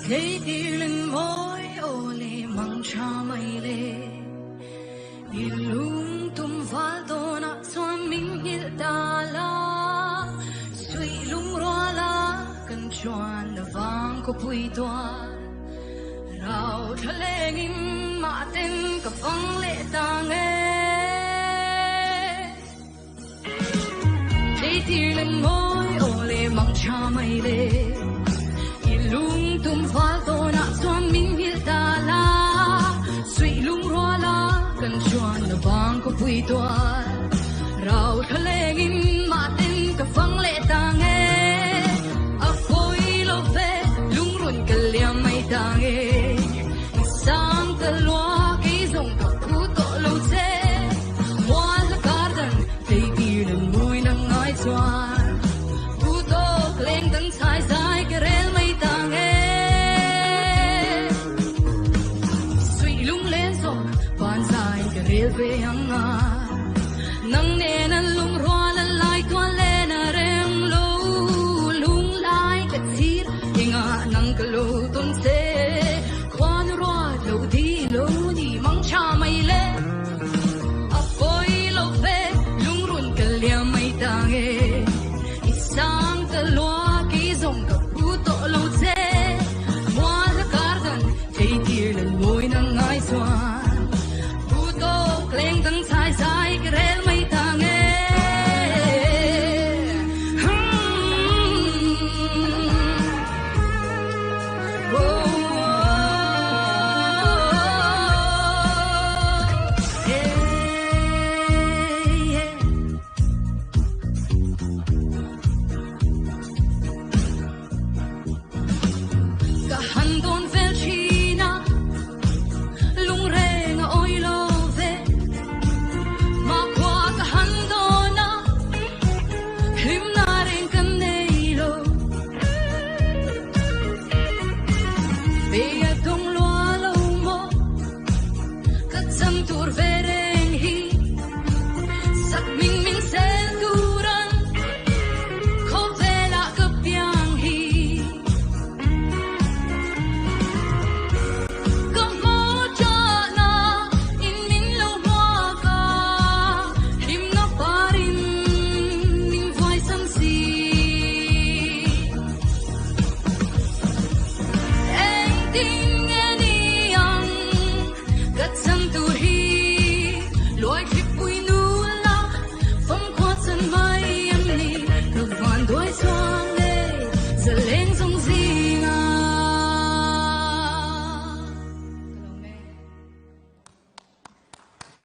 thấy đi lên môi ô lê mang cha mày lê đi lung tung phá tô na xoan mình hil ta la suy lung roa la cần choan na vang ko pui toa rau thale ngin ma ten ka phang lệ tang thấy đi lên môi ô lê mang cha mày lê lung tung phá tô na xoan mình hil ta la suy lung roa la cần choan na vang ko pui toa rau thale ngin ma ten ka phang lệ tang a phoi lo ve lung run ka liam mai tang sang ka loa ki zong ka pu to lo che wa la garden they đi lên môi nang ngai choan pu to kleng tang sai sai ka rel mai tang suy lung lên zong ban sai ka rel ve hang a nang ne na lung roa la lai toan le na rem lo lung lai ka tir inga nang ka lo ton se kwan roa lo di lo ni mang cha mai le a foi lo ve lung run ka liam mai tang isang ka loa ki zong ka pu to lo che moi la garden thei tir len moi nang ngai swan pu to kleng tang sai sai ka